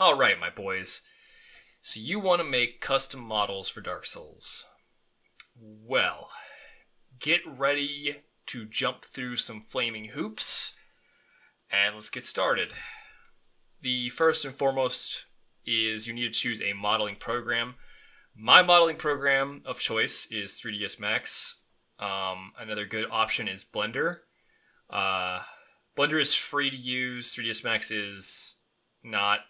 Alright, my boys. So you want to make custom models for Dark Souls. Well, get ready to jump through some flaming hoops, and let's get started. The first and foremost is you need to choose a modeling program. My modeling program of choice is 3ds Max. Another good option is Blender. Blender is free to use. 3ds Max is not.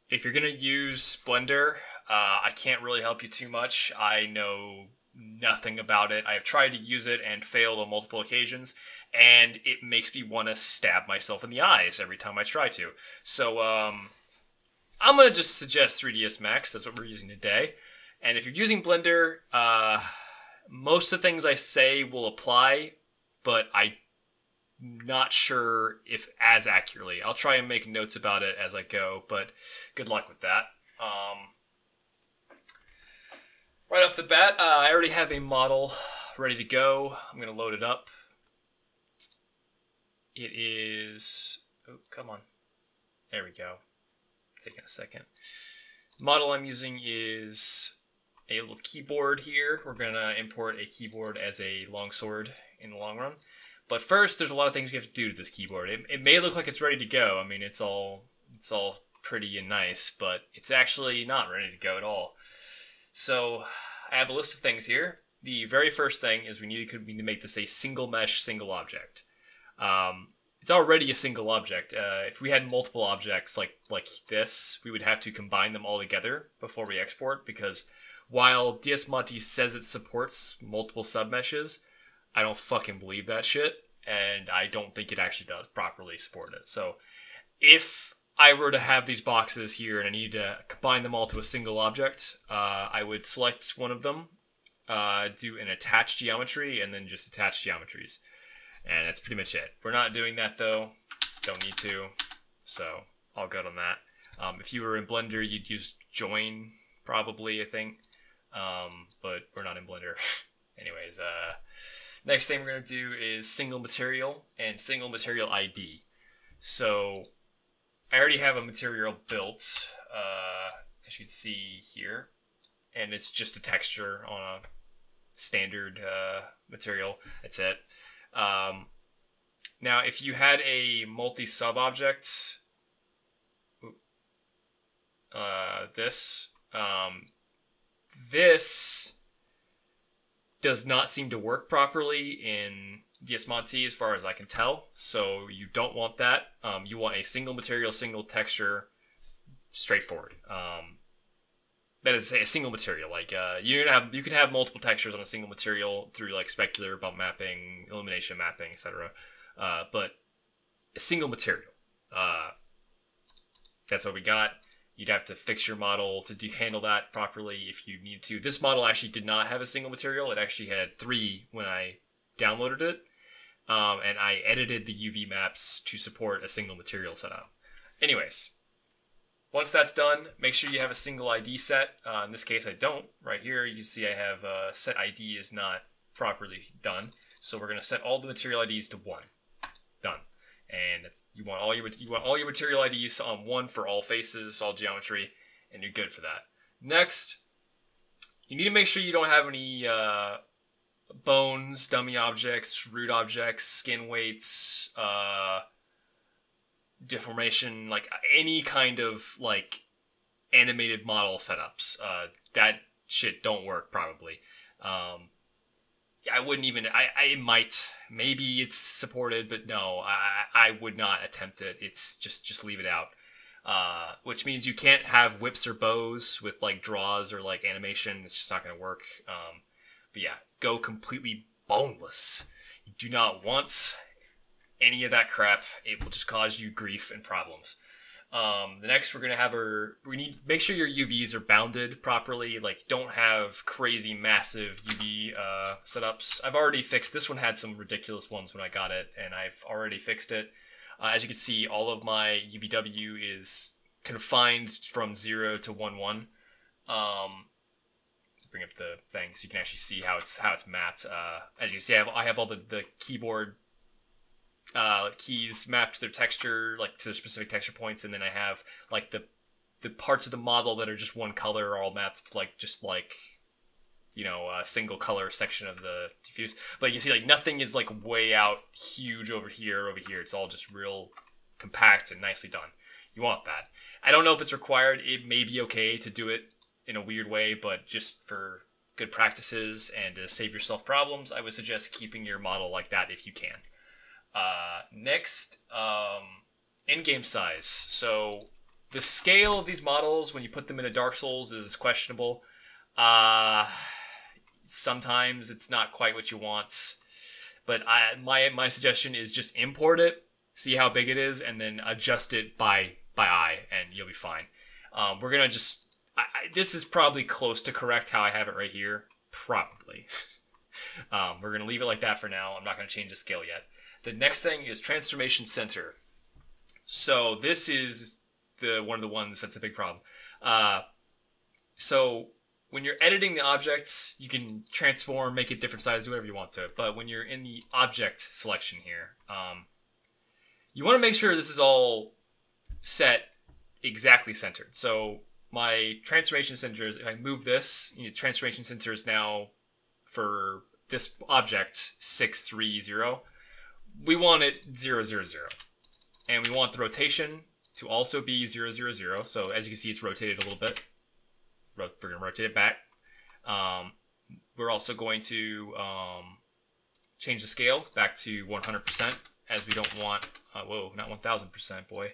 If you're gonna use Blender, I can't really help you too much. I know nothing about it. I have tried to use it and failed on multiple occasions, and it makes me want to stab myself in the eyes every time I try to. So, I'm gonna just suggest 3ds Max. That's what we're using today. And if you're using Blender, most of the things I say will apply, but I'm not sure if as accurately. I'll try and make notes about it as I go, but good luck with that. Right off the bat, I already have a model ready to go. I'm going to load it up. It is... Oh, come on. There we go. Taking a second. The model I'm using is a little keyboard here. We're going to import a keyboard as a longsword in the long run. But first, there's a lot of things we have to do to this keyboard. It may look like it's ready to go. I mean, it's all pretty and nice, but it's actually not ready to go at all. So I have a list of things here. The very first thing is we need to make this a single mesh, single object. It's already a single object. If we had multiple objects like this, we would have to combine them all together before we export, because while DSMODT says it supports multiple submeshes, I don't fucking believe that shit, and I don't think it actually does properly support it. So if I were to have these boxes here and I need to combine them all to a single object, I would select one of them, do an attach geometry, and then just attach geometries. And that's pretty much it. We're not doing that though. Don't need to. So all good on that. If you were in Blender, you'd use join probably, I think. But we're not in Blender. Anyways, next thing we're going to do is single material and single material ID. So I already have a material built, as you can see here, and it's just a texture on a standard material. That's it. Now, if you had a multi-sub object, this does not seem to work properly in DSMODT as far as I can tell, so you don't want that. You want a single material, single texture, straightforward. That is a single material. Like you can have multiple textures on a single material through like specular, bump mapping, illumination mapping, etc. But a single material. That's what we got. You'd have to fix your model to handle that properly if you need to. This model actually did not have a single material. It actually had 3 when I downloaded it. And I edited the UV maps to support a single material setup. Anyways, once that's done, make sure you have a single ID set. In this case, I don't. Right here, you see I have set ID is not properly done. So we're going to set all the material IDs to 1. Done. And you want all your material IDs on 1 for all faces, all geometry, and you're good for that. Next, you need to make sure you don't have any bones, dummy objects, root objects, skin weights, deformation, like any kind of like animated model setups. That shit don't work probably. I wouldn't even, I might, maybe it's supported, but no, I would not attempt it. It's just leave it out. Which means you can't have whips or bows with like draws or like animation. It's just not going to work. But yeah, go completely boneless. You do not want any of that crap. It will just cause you grief and problems. The next we're going to have make sure your UVs are bounded properly. Like, don't have crazy massive UV setups. I've already fixed, this one had some ridiculous ones when I got it, and I've already fixed it. As you can see, all of my UVW is confined from 0 to 1, 1. Bring up the thing so you can actually see how it's mapped. As you see, I have all the keyboard keys mapped to their texture, like to their specific texture points, and then I have like the parts of the model that are just one color are all mapped to like just like, you know, a single color section of the diffuse. But you see, like nothing is like way out huge over here, over here. It's all just real compact and nicely done. You want that. I don't know if it's required. It may be okay to do it in a weird way, but just for good practices and to save yourself problems, I would suggest keeping your model like that if you can. Next, in-game size. So the scale of these models when you put them into Dark Souls is questionable. Sometimes it's not quite what you want, but my suggestion is just import it, see how big it is, and then adjust it by eye, and you'll be fine. We're gonna just this is probably close to correct how I have it right here, probably. We're gonna leave it like that for now. I'm not gonna change the scale yet. The next thing is transformation center. So this is one of the ones that's a big problem. So when you're editing the object, you can transform, make it different size, do whatever you want to it. But when you're in the object selection here, you want to make sure this is all set exactly centered. So my transformation center is, if I move this, transformation center is now for this object 630. We want it 000. And we want the rotation to also be 000. So as you can see, it's rotated a little bit. We're going to rotate it back. We're also going to change the scale back to 100%, as we don't want, whoa, not 1000%, boy.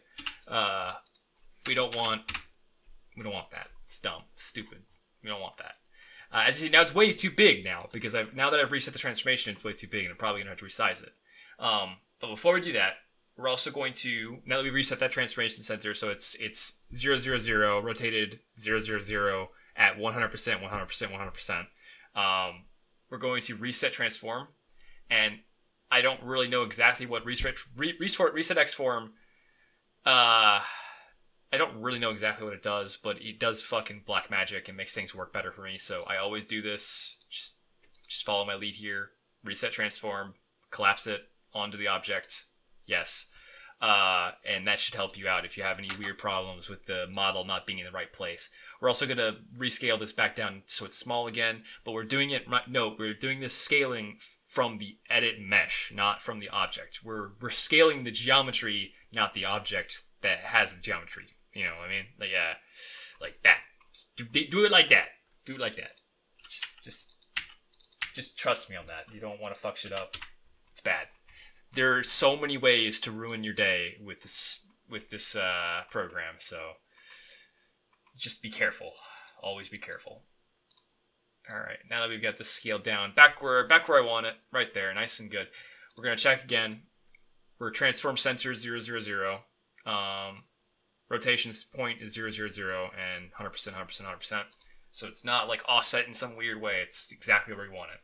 We don't want that. It's dumb, stupid. We don't want that. As you see, now it's way too big now, because now that I've reset the transformation, it's way too big, and I'm probably going to have to resize it. But before we do that, we're also going to, now that we reset that transformation center, so it's 000, rotated 000 at 100%, we're going to reset transform, and I don't really know exactly what reset X form, I don't really know exactly what it does, but it does fucking black magic and makes things work better for me, so I always do this. Just follow my lead here, reset transform, collapse it onto the object, yes. And that should help you out if you have any weird problems with the model not being in the right place. We're also going to rescale this back down so it's small again, but we're doing it, no, we're doing this scaling from the edit mesh, not from the object. We're scaling the geometry, not the object that has the geometry. You know what I mean? Like, like that. Do it like that. Do it like that. Just trust me on that. You don't want to fuck shit up. It's bad. There are so many ways to ruin your day with this program, so just be careful. Always be careful. All right, now that we've got this scaled down, back where I want it, right there, nice and good. We're gonna check again. We're transform center 000. Rotation point is 000 and 100%. So it's not like offset in some weird way. It's exactly where we want it.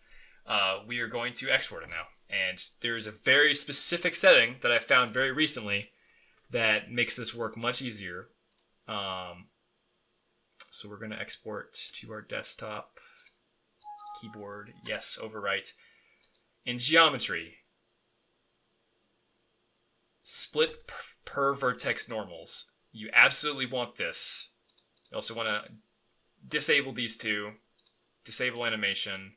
We are going to export it now. And there's a very specific setting that I found very recently that makes this work much easier. So we're going to export to our desktop keyboard. Yes, overwrite. In geometry, split per vertex normals. You absolutely want this. You also want to disable these two, disable animation,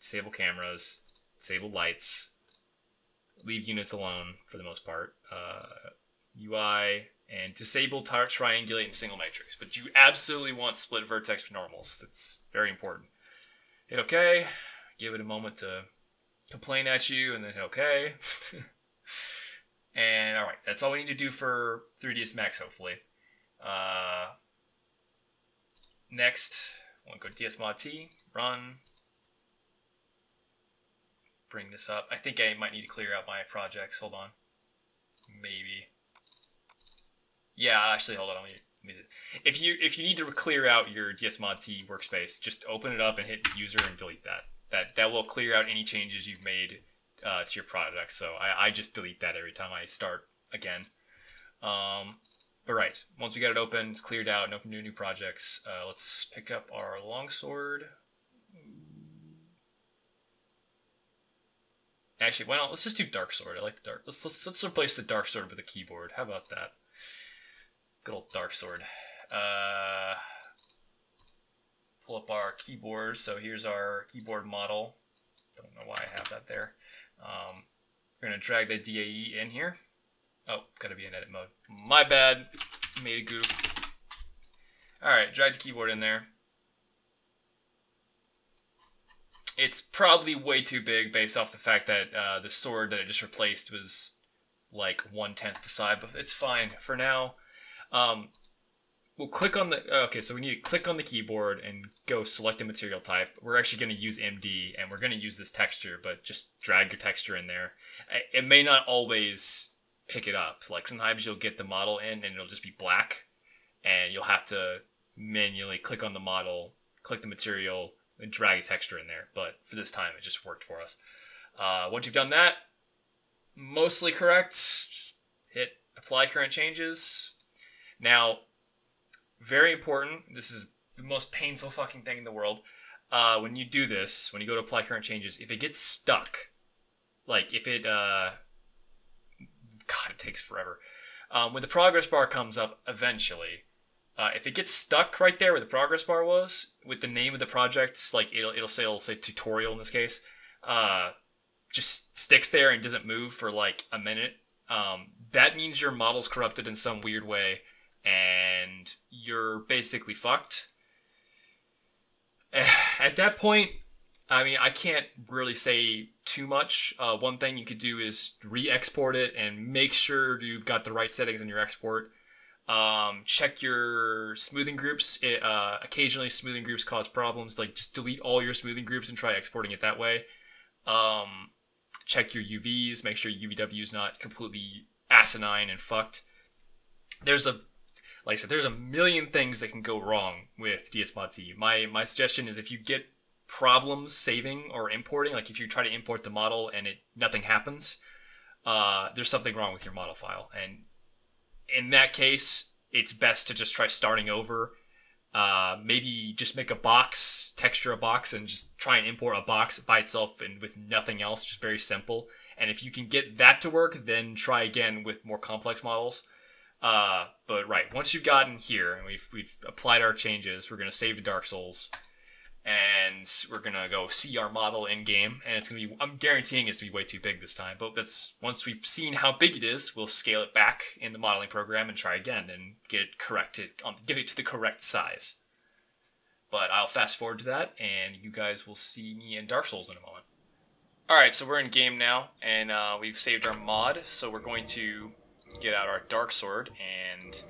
disable cameras, disable lights, leave units alone for the most part, UI, and disable triangulate and single matrix. But you absolutely want split vertex normals. That's very important. Hit OK. Give it a moment to complain at you, and then hit OK. And all right, that's all we need to do for 3ds Max, hopefully. Next, we'll go to DSMODT, run. Bring this up. I think I might need to clear out my projects. Hold on. Maybe. Yeah, actually, hold on. Let me if you need to clear out your DSMODT workspace, just open it up and hit user and delete that. That will clear out any changes you've made to your project. So I just delete that every time I start again. But right, once we got it open, it's cleared out, and open new projects. Let's pick up our longsword. Actually, why not? Let's just do dark sword. I like the dark. Let's replace the dark sword with a keyboard. How about that? Good old dark sword. Pull up our keyboard. So here's our keyboard model. Don't know why I have that there. We're gonna drag the DAE in here. Oh, gotta be in edit mode. My bad. Made a goof. All right, drag the keyboard in there. It's probably way too big based off the fact that the sword that I just replaced was like 1/10 the size, but it's fine for now. We'll click on the, okay, so we need to click on the keyboard and go select a material type. We're actually going to use MD, and we're going to use this texture, but just drag your texture in there. It may not always pick it up. Like sometimes you'll get the model in and it'll just be black, and you'll have to manually click on the model, click the material, and drag a texture in there. But for this time, it just worked for us. Once you've done that, mostly correct, just hit apply current changes. Now, very important, this is the most painful fucking thing in the world. When you do this, when you go to apply current changes, if it gets stuck, like if it, God, it takes forever. When the progress bar comes up eventually, if it gets stuck right there where the progress bar was, with the name of the project, like it'll say tutorial in this case, just sticks there and doesn't move for like a minute, that means your model's corrupted in some weird way, and you're basically fucked. At that point, I mean, I can't really say too much. One thing you could do is re-export it and make sure you've got the right settings in your export. Check your smoothing groups. Occasionally smoothing groups cause problems. Like just delete all your smoothing groups and try exporting it that way. Check your UVs. Make sure UVW is not completely asinine and fucked. Like I said, there's a million things that can go wrong with DSMODT. My suggestion is if you get problems saving or importing, like if you try to import the model and nothing happens, there's something wrong with your model file. And in that case, it's best to just try starting over. Maybe just make a box, texture a box, and just try and import a box by itself and with nothing else, just very simple. And if you can get that to work, then try again with more complex models. But right, once you've gotten here and we've applied our changes, we're gonna save to Dark Souls, and we're gonna go see our model in game, and it's gonna be, I'm guaranteeing it's gonna be way too big this time, but that's, once we've seen how big it is, we'll scale it back in the modeling program and try again and get it corrected, get it to the correct size. But I'll fast forward to that, and you guys will see me in Dark Souls in a moment. Alright, so we're in game now, and we've saved our mod, so we're going to get out our dark sword, and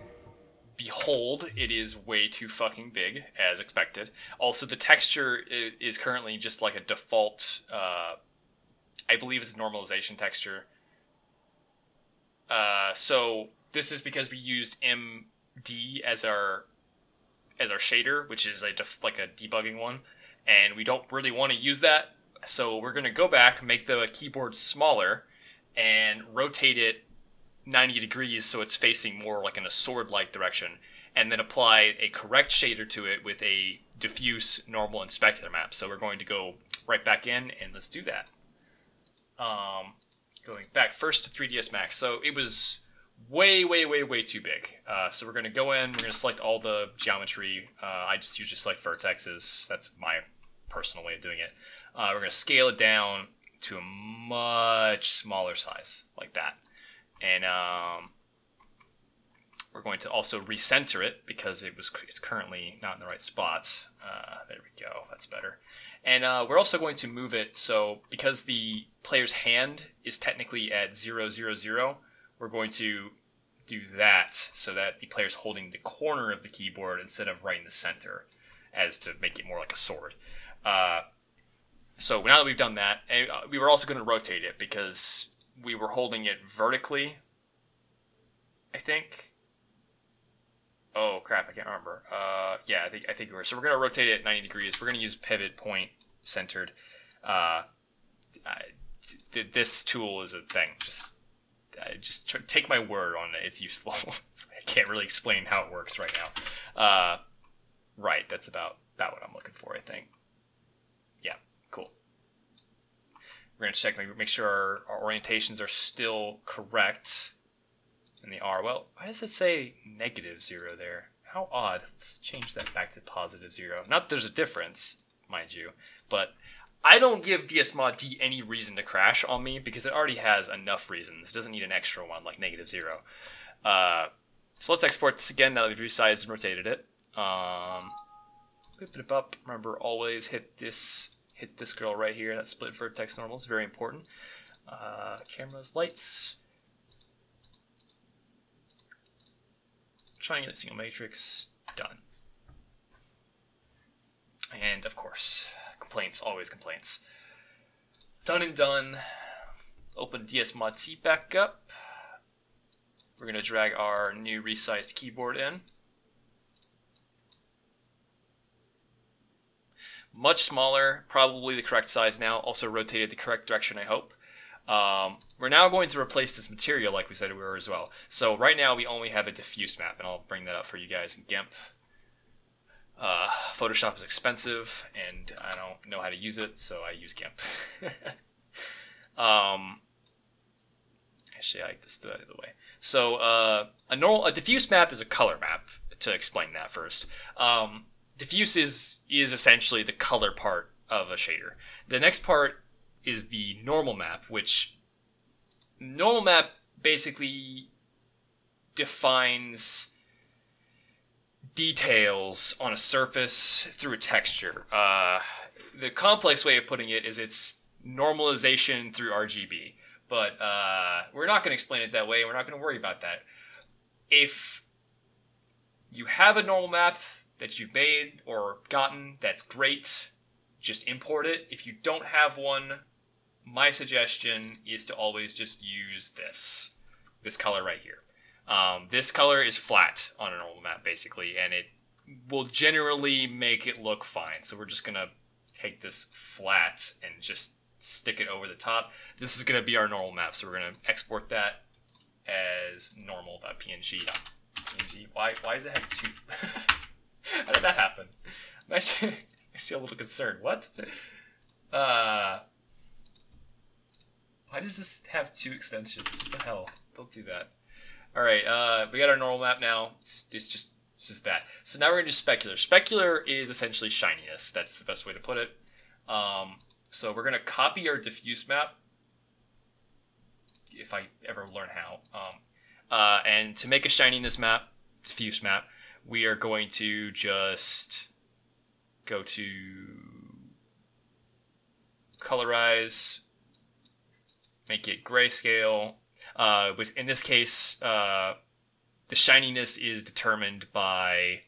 behold, it is way too fucking big, as expected. Also, the texture is currently just like a default, I believe it's a normalization texture. So this is because we used MD as our shader, which is like a debugging one, and we don't really want to use that. So we're going to go back, make the keyboard smaller, and rotate it 90 degrees so it's facing more like in a sword-like direction, and then apply a correct shader to it with a diffuse, normal, and specular map. So we're going to go right back in, and let's do that. Going back first to 3ds Max. So it was way too big. So we're going to go in, we're going to select all the geometry. I just usually select vertexes. That's my personal way of doing it. We're going to scale it down to a much smaller size, like that. And we're going to also recenter it because it's currently not in the right spot. There we go, that's better. And we're also going to move it, so because the player's hand is technically at 0, 0, 0, we're going to do that so that the player's holding the corner of the keyboard instead of right in the center, as to make it more like a sword. So now that we've done that, and we were also going to rotate it because we were holding it vertically, I think. Oh crap, I can't remember. Yeah, I think we were. So we're going to rotate it 90 degrees. We're going to use pivot point centered. This tool is a thing. Just take my word on it. It's useful. I can't really explain how it works right now. Right, that's about what I'm looking for, I think. Yeah, cool. We're We're going to check, make sure our orientations are still correct. And they are. Well, why does it say -0 there? How odd. Let's change that back to +0. Not that there's a difference, mind you, but I don't give DSMODT any reason to crash on me because it already has enough reasons. It doesn't need an extra one like -0. So let's export this again now that we've resized and rotated it. Whip it up. Remember, always hit this girl right here. That split vertex normal is very important. Cameras, lights. Trying to get a single matrix done. And of course, complaints, always complaints. Done and done. Open DSMODT back up. We're going to drag our new resized keyboard in. Much smaller, probably the correct size now. Also rotated the correct direction, I hope. We're now going to replace this material like we said we were as well. So right now we only have a diffuse map, and I'll bring that up for you guys in GIMP. Photoshop is expensive, and I don't know how to use it, so I use GIMP. Actually, I like this the other way. So a diffuse map is a color map. To explain that first, diffuse is essentially the color part of a shader. The next part is the normal map, which normal map basically defines details on a surface through a texture. The complex way of putting it is it's normalization through RGB, but we're not going to explain it that way. We're not going to worry about that. If you have a normal map that you've made or gotten, that's great. Just import it. If you don't have one, my suggestion is to always just use this color right here. This color is flat on a normal map, basically, and it will generally make it look fine. So we're just going to take this flat and just stick it over the top. This is going to be our normal map, so we're going to export that as normal.png. Why does it have two? How did that happen? I'm actually a little concerned. What? Why does this have two extensions? What the hell? Don't do that. Alright, we got our normal map now. It's just that. So now we're going to do specular. Specular is essentially shininess. That's the best way to put it. So we're going to copy our diffuse map, if I ever learn how. And to make a shininess map, diffuse map, we are going to just go to colorize, make it grayscale. In this case, the shininess is determined by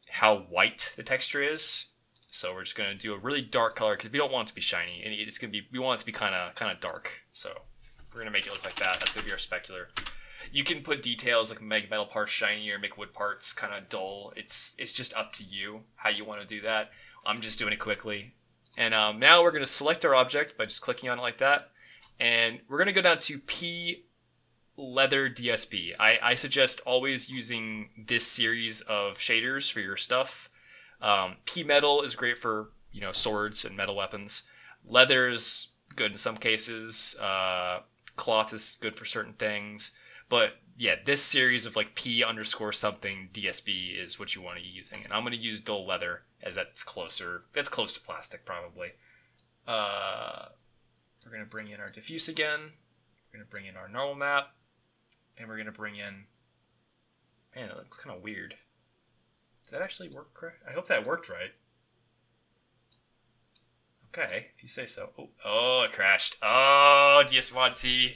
how white the texture is. So we're just going to do a really dark color because we don't want it to be shiny, and it's going to be, we want it to be kind of dark. So we're going to make it look like that. That's going to be our specular. You can put details like make metal parts shiny or make wood parts kind of dull. It's just up to you how you want to do that. I'm just doing it quickly. And now we're going to select our object by just clicking on it like that. And we're going to go down to P Leather DSP. I suggest always using this series of shaders for your stuff. P Metal is great for, swords and metal weapons. Leather is good in some cases. Cloth is good for certain things. But yeah, this series of like P _ something DSP is what you want to be using. And I'm going to use dull leather as that's close to plastic probably. We're going to bring in our diffuse again. We're going to bring in our normal map. And we're going to bring in... Man, that looks kind of weird. Did that actually work correct? I hope that worked right. Okay, if you say so. Oh, it crashed. Oh, DSMODT.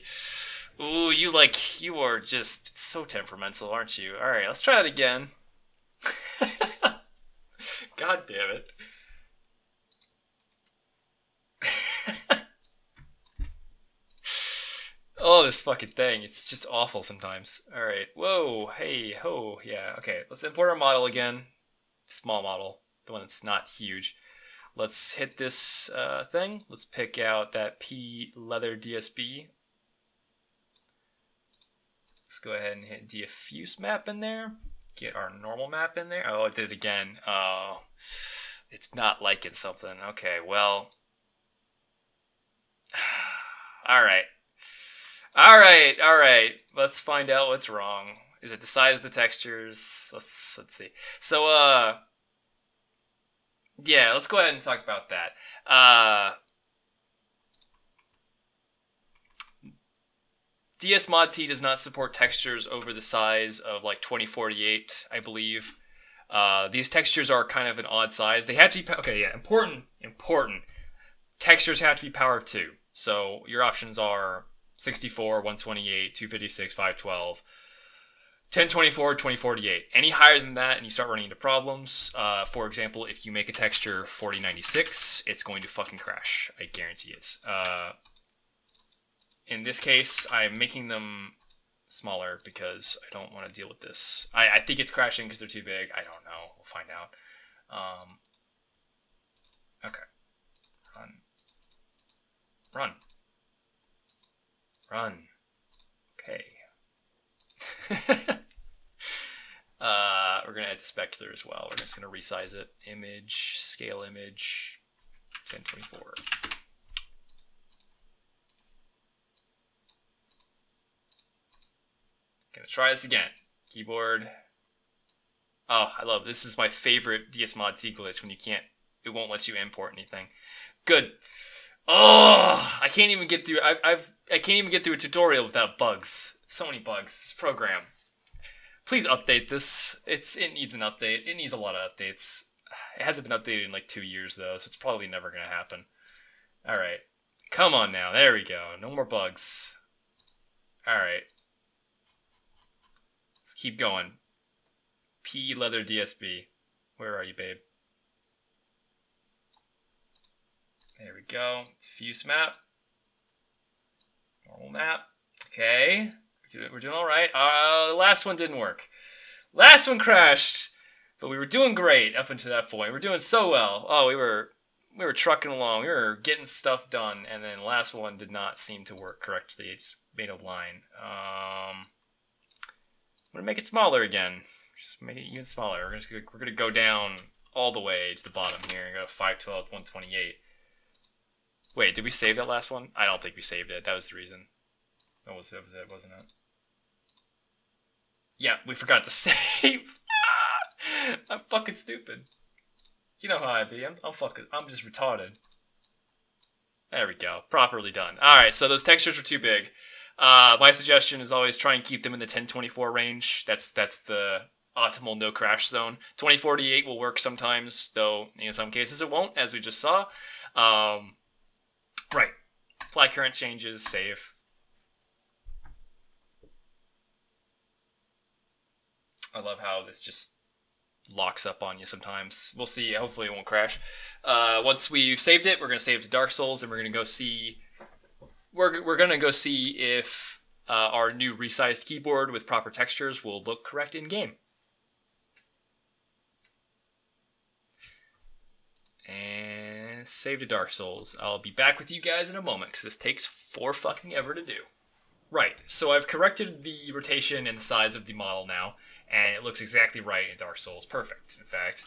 Ooh, you are just so temperamental, aren't you? Alright, let's try it again. God damn it. Oh, this fucking thing. It's just awful sometimes. Alright. Whoa. Hey. Ho. Yeah. Okay. Let's import our model again. Small model. The one that's not huge. Let's hit this thing. Let's pick out that P Leather DSP. Let's go ahead and hit diffuse map in there. Get our normal map in there. Oh, it did it again. Oh, it's not liking something. Okay, well. All right. All right. All right. Let's find out what's wrong. Is it the size of the textures? Let's see. So yeah, let's go ahead and talk about that. DSMODT does not support textures over the size of like 2048, I believe. These textures are kind of an odd size. They have to be, okay, yeah, important. Textures have to be power of 2. So your options are 64, 128, 256, 512, 1024, 2048. Any higher than that and you start running into problems. For example, if you make a texture 4096, it's going to fucking crash. I guarantee it. In this case, I'm making them smaller because I don't want to deal with this. I think it's crashing because they're too big. I don't know. We'll find out. Okay. Run. Okay. We're going to add the specular as well. We're just going to resize it. Image, scale image, 1024. Gonna try this again. Keyboard. Oh, I love this. Is my favorite DSMODT glitch when you can't, it won't let you import anything. Good. Oh, I can't even get through. I can't even get through a tutorial without bugs. So many bugs. This program. Please update this. It needs an update. It needs a lot of updates. It hasn't been updated in like 2 years though, so it's probably never gonna happen. All right, come on now. There we go. No more bugs. All right. Let's keep going. P leather DSB. Where are you, babe? There we go. Diffuse map. Normal map. Okay. We're doing all right. The last one didn't work. Last one crashed, but we were doing great up until that point. We were doing so well. Oh, we were trucking along. We were getting stuff done, and then the last one did not seem to work correctly. It just made a line. I'm gonna make it smaller again. Just make it even smaller. We're gonna go down all the way to the bottom here and go to 512, 128. Wait, did we save that last one? I don't think we saved it. That was the reason. That was it, wasn't it? Yeah, we forgot to save. I'm fucking stupid. You know how I be. I'm just retarded. There we go. Properly done. Alright, so those textures were too big. My suggestion is always try and keep them in the 1024 range. That's the optimal no crash zone. 2048 will work sometimes, though in some cases it won't, as we just saw. Right. Apply current changes, save. I love how this just locks up on you sometimes. We'll see. Hopefully it won't crash. Once we've saved it, we're going to save it to Dark Souls, and we're going to go see... We're going to go see if our new resized keyboard with proper textures will look correct in-game. And save to Dark Souls. I'll be back with you guys in a moment, because this takes fucking ever to do. Right, so I've corrected the rotation and the size of the model now, and it looks exactly right in Dark Souls. Perfect, in fact.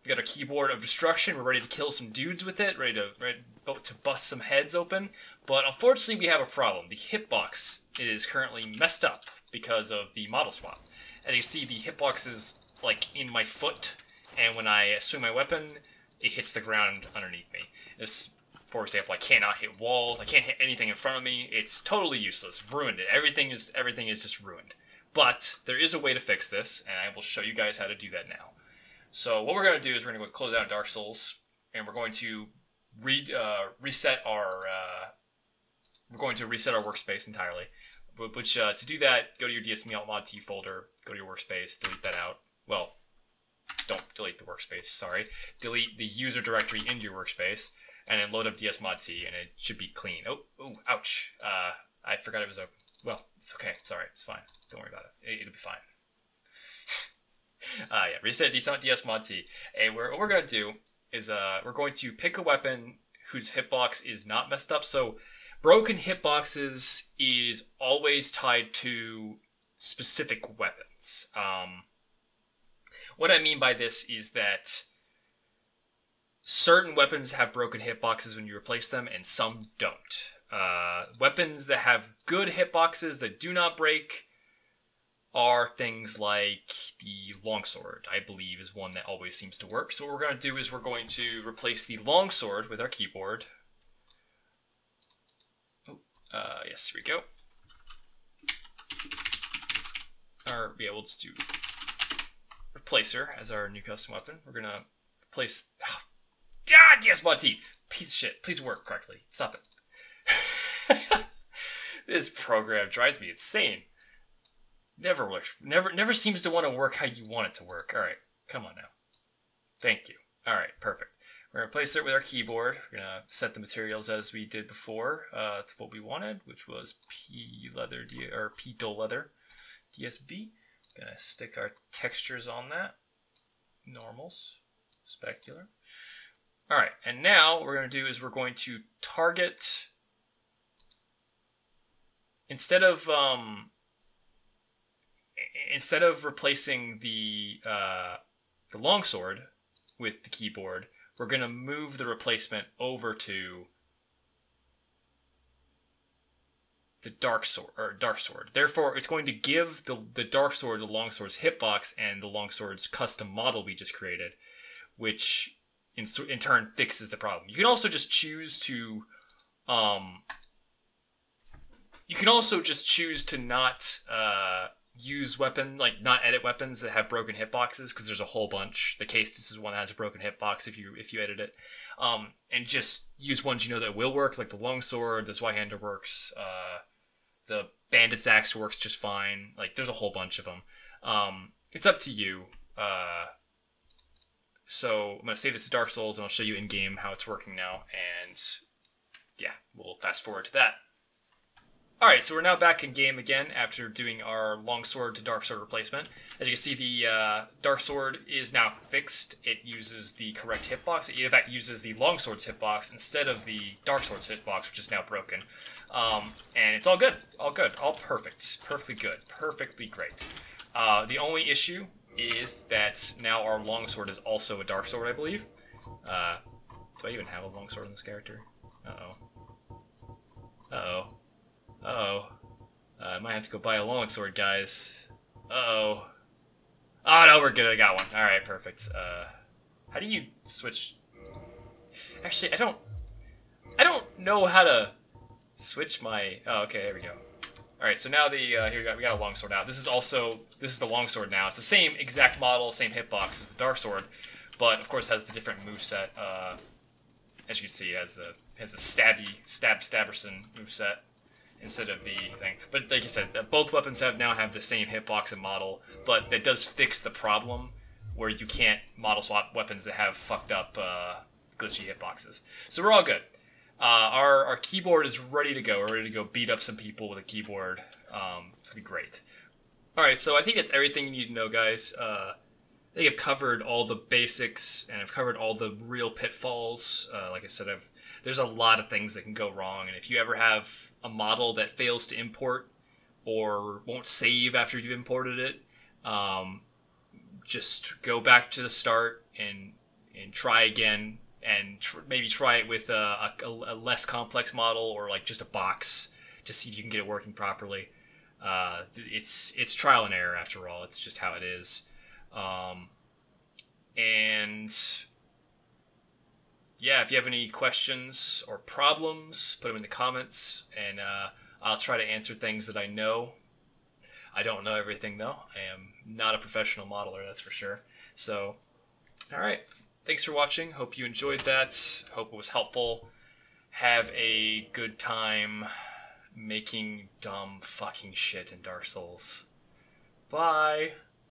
We got a keyboard of destruction. We're ready to kill some dudes with it, ready to bust some heads open. But unfortunately, we have a problem. The hitbox is currently messed up because of the model swap. As you see, the hitbox is like in my foot, and when I swing my weapon, it hits the ground underneath me. This, for example, I cannot hit walls. I can't hit anything in front of me. It's totally useless. Ruined it. Everything is just ruined. But there is a way to fix this, and I will show you guys how to do that now. So what we're going to do is we're going to go close out Dark Souls, and we're going to reset our workspace entirely. Which to do that, go to your DSMODT folder, go to your workspace, delete that out. Well, don't delete the workspace. Sorry, delete the user directory into your workspace, and then load up DSMODT, and it should be clean. Oh, ouch! I forgot it was open. Well, it's okay. It's alright. It's fine. Don't worry about it. It'll be fine. Yeah, reset DSMODT. And what we're going to do is we're going to pick a weapon whose hitbox is not messed up. So broken hitboxes is always tied to specific weapons. What I mean by this is that certain weapons have broken hitboxes when you replace them, and some don't. Weapons that have good hitboxes that do not break are things like the longsword, I believe, is one that always seems to work. So what we're going to do is we're going to replace the longsword with our keyboard. Yes, here we go. We'll just do replacer as our new custom weapon. We're going to replace... DSMODT! Piece of shit. Please work correctly. Stop it. This program drives me insane. Never works. Never seems to want to work how you want it to work. All right, come on now. Thank you. All right, perfect. We're gonna replace it with our keyboard. We're gonna set the materials as we did before to what we wanted, which was P dull leather, DSB. Gonna stick our textures on that. Normals, specular. All right, and now what we're gonna do is we're going to target instead of replacing the longsword with the keyboard, we're going to move the replacement over to the dark sword. Therefore, it's going to give the dark sword the longsword's hitbox and the longsword's custom model we just created, which in turn fixes the problem. You can also just choose to not use not edit weapons that have broken hitboxes, because there's a whole bunch. The Castus is one that has a broken hitbox if you edit it, and just use ones you know that will work, like the longsword, the Zweihander works, the Bandit's Axe works just fine. Like, there's a whole bunch of them. It's up to you. So I'm gonna save this to Dark Souls, and I'll show you in game how it's working now, and yeah, we'll fast forward to that. Alright, so we're now back in game again after doing our longsword to dark sword replacement. As you can see, the dark sword is now fixed. It uses the correct hitbox. It in fact uses the longsword's hitbox instead of the dark sword's hitbox, which is now broken. And it's all good. All good. All perfect. Perfectly good. Perfectly great. The only issue is that now our longsword is also a dark sword, I believe. Do I even have a longsword in this character? Uh-oh. Uh-oh. Uh-oh. I might have to go buy a longsword, guys. Uh-oh. Oh, no, we're good. I got one. Alright, perfect. How do you switch? Actually, I don't know how to switch my... Oh, okay, there we go. Alright, so now here we got a longsword now. This is the longsword now. It's the same exact model, same hitbox as the dark sword, but of course has the different moveset. As you can see, it has the Stabberson moveset instead of the thing. But like I said, both weapons now have the same hitbox and model, but that does fix the problem where you can't model swap weapons that have fucked up glitchy hitboxes. So we're all good. Our keyboard is ready to go. We're ready to go beat up some people with a keyboard. It's gonna be great. Alright, so I think that's everything you need to know, guys. I think I've covered all the basics, and I've covered all the real pitfalls. Like I said, there's a lot of things that can go wrong, and if you ever have a model that fails to import or won't save after you've imported it, just go back to the start and try again, and maybe try it with a less complex model, or like just a box, to see if you can get it working properly. It's trial and error after all. It's just how it is. And yeah, if you have any questions or problems, put them in the comments, and I'll try to answer things that I know. I don't know everything, though. I am not a professional modeler, that's for sure. So, alright. Thanks for watching. Hope you enjoyed that. Hope it was helpful. Have a good time making dumb fucking shit in Dark Souls. Bye!